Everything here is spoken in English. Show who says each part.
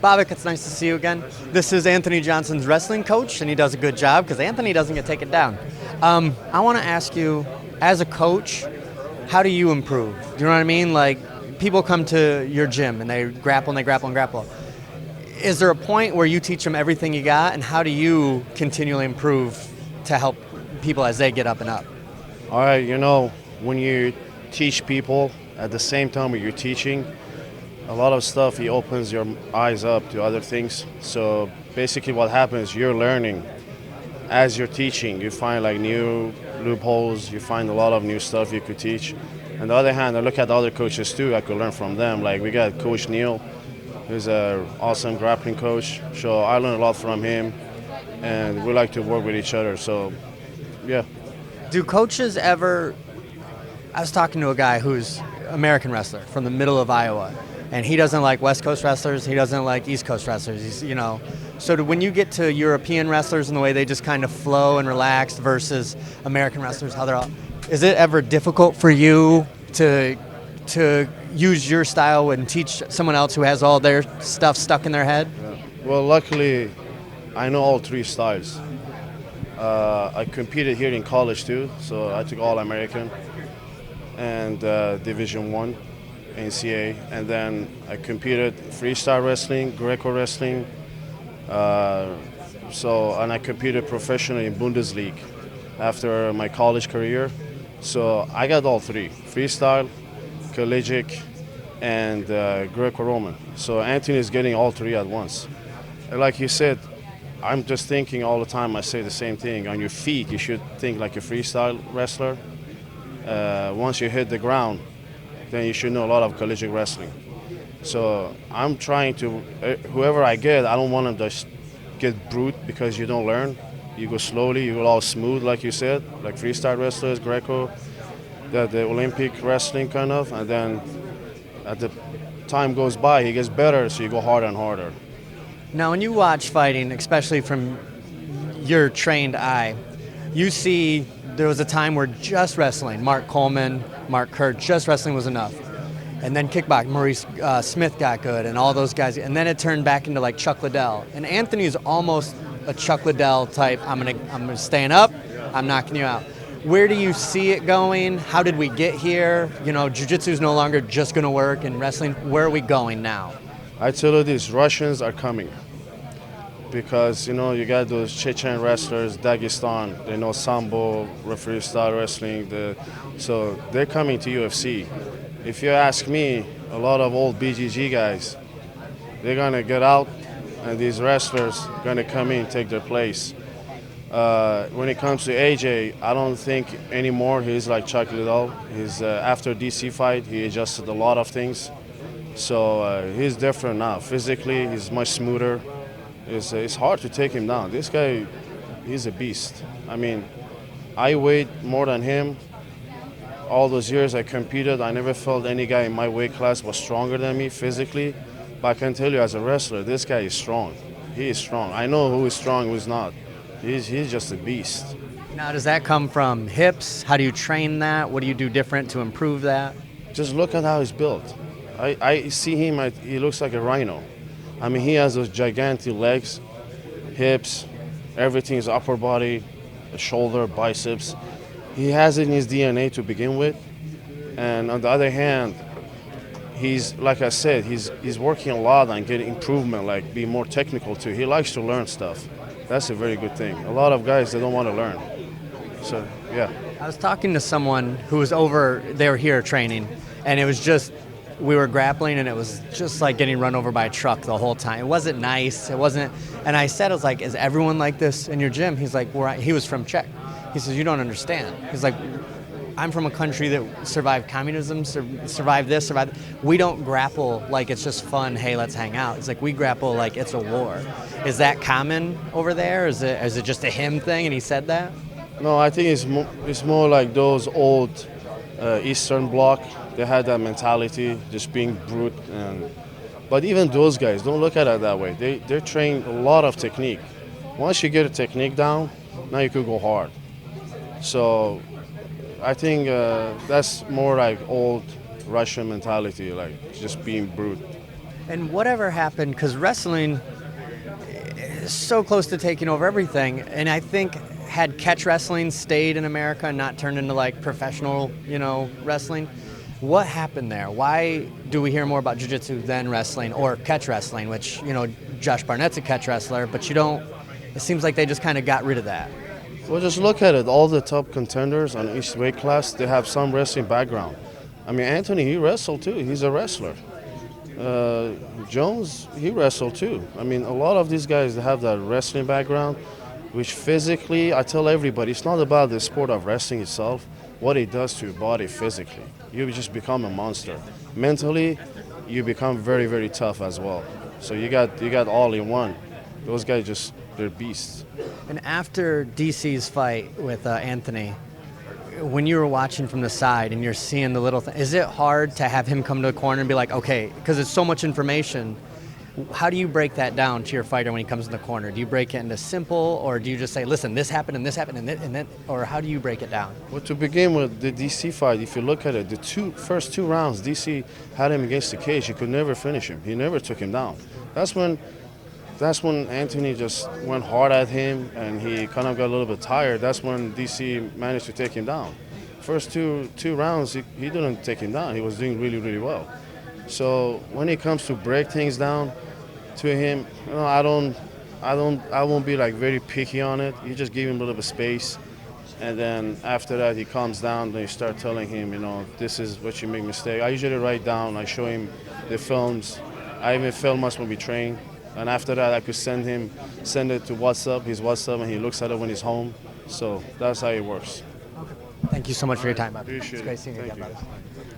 Speaker 1: Babak, it's nice to see you again. This is Anthony Johnson's wrestling coach, and he does a good job because Anthony doesn't get taken down. I want to ask you, as a coach, how do you improve? Do you know what I mean? Like, people come to your gym and they grapple and they grapple and grapple. Is there a point where you teach them everything you got, and how do you continually improve to help people as they get up and up?
Speaker 2: All right, you know, when you teach people at the same time when you're teaching, a lot of stuff, it opens your eyes up to other things. So basically what happens, you're learning as you're teaching. You find like new loopholes, you find a lot of new stuff you could teach. On the other hand, I look at other coaches too, I could learn from them. Like we got Coach Neil, who's an awesome grappling coach. So I learned a lot from him, and we like to work with each other, so yeah.
Speaker 1: Do coaches ever, I was talking to a guy who's American wrestler from the middle of Iowa, and he doesn't like West Coast wrestlers, he doesn't like East Coast wrestlers, So when you get to European wrestlers and the way they just kind of flow and relax versus American wrestlers, how they're all, is it ever difficult for you to use your style and teach someone else who has all their stuff stuck in their head?
Speaker 2: Yeah. Well, luckily, I know all three styles. I competed here in college too, so I took All-American and Division I. NCAA, and then I competed freestyle wrestling, Greco wrestling, and I competed professionally in Bundesliga after my college career. So I got all three: freestyle, collegiate, and Greco-Roman. So Anthony is getting all three at once. And like you said, I'm just thinking all the time. I say the same thing. On your feet, you should think like a freestyle wrestler. Once you hit the ground, then you should know a lot of collegiate wrestling. So I'm trying to, whoever I get, I don't want them to just get brute because you don't learn. You go slowly, you go all smooth, like you said, like freestyle wrestlers, Greco, the Olympic wrestling kind of, and then as the time goes by, he gets better, so you go harder and harder.
Speaker 1: Now, when you watch fighting, especially from your trained eye, you see there was a time where just wrestling, Mark Coleman, Mark Kurt, just wrestling was enough. And then kickboxing, Maurice Smith got good, and all those guys. And then it turned back into like Chuck Liddell. And Anthony is almost a Chuck Liddell type. I'm gonna stand up, I'm knocking you out. Where do you see it going? How did we get here? You know, jiu-jitsu is no longer just gonna work, and wrestling, where are we going now?
Speaker 2: I tell you this, Russians are coming. Because, you know, you got those Chechen wrestlers, Dagestan, they know Sambo, freestyle wrestling, so they're coming to UFC. If you ask me, a lot of old BGG guys, they're gonna get out, and these wrestlers are gonna come in and take their place. When it comes to AJ, I don't think anymore he's like Chuck Liddell. After DC fight, he adjusted a lot of things. So he's different now. Physically, he's much smoother. It's hard to take him down. This guy, he's a beast. I mean, I weighed more than him. All those years I competed, I never felt any guy in my weight class was stronger than me physically. But I can tell you as a wrestler, this guy is strong. He is strong. I know who is strong, who is not. He's just a beast.
Speaker 1: Now, does that come from hips? How do you train that? What do you do different to improve that?
Speaker 2: Just look at how he's built. I see him, he looks like a rhino. I mean, he has those gigantic legs, hips, everything is upper body, shoulder, biceps. He has it in his DNA to begin with. And on the other hand, he's, like I said, he's working a lot on getting improvement, like being more technical too. He likes to learn stuff. That's a very good thing. A lot of guys, they don't want to learn. So, yeah.
Speaker 1: I was talking to someone who was they were here training, and it was just, we were grappling, and it was just like getting run over by a truck the whole time. It wasn't nice. It wasn't. And I said, I was like, is everyone like this in your gym? He's like, he was from Czech. He says, you don't understand. He's like, I'm from a country that survived communism, survived this, survived. We don't grapple like it's just fun. Hey, let's hang out. It's like we grapple like it's a war. Is that common over there? Is it just a him thing? And he said that.
Speaker 2: No, I think it's more like those old Eastern Bloc. They had that mentality, just being brute. But even those guys, don't look at it that way. They're trained a lot of technique. Once you get a technique down, now you could go hard. So I think that's more like old Russian mentality, like just being brute.
Speaker 1: And whatever happened, because wrestling is so close to taking over everything, and I think had catch wrestling stayed in America and not turned into like professional, wrestling, what happened there? Why do we hear more about jiu-jitsu than wrestling or catch wrestling, which, Josh Barnett's a catch wrestler, but it seems like they just kind of got rid of that.
Speaker 2: Well, just look at it. All the top contenders on each weight class, they have some wrestling background. I mean, Anthony, he wrestled too. He's a wrestler. Jones, he wrestled too. I mean, a lot of these guys have that wrestling background, which physically, I tell everybody, it's not about the sport of wrestling itself, what it does to your body physically. You just become a monster. Mentally, you become very, very tough as well. So you got all in one. Those guys they're beasts.
Speaker 1: And after DC's fight with Anthony, when you were watching from the side and you're seeing the little thing, is it hard to have him come to the corner and be like, okay, because it's so much information, how do you break that down to your fighter when he comes in the corner? Do you break it into simple, or do you just say, listen, this happened and this happened and then, or how do you break it down?
Speaker 2: Well, to begin with, the DC fight, if you look at it, the first two rounds, DC had him against the cage. He could never finish him. He never took him down. That's when Anthony just went hard at him and he kind of got a little bit tired. That's when DC managed to take him down. First two rounds, he didn't take him down. He was doing really, really well. So when it comes to break things down to him, I won't be like very picky on it. You just give him a little bit of space, and then after that he calms down. Then you start telling him, this is what you make mistake. I usually write down. I show him the films. I even film us when we train, and after that I could send it to his WhatsApp, and he looks at it when he's home. So that's how it works.
Speaker 1: Thank you so much for your time, bud.
Speaker 2: Appreciate
Speaker 1: it's great seeing you
Speaker 2: Thank
Speaker 1: again,
Speaker 2: you.
Speaker 1: brother.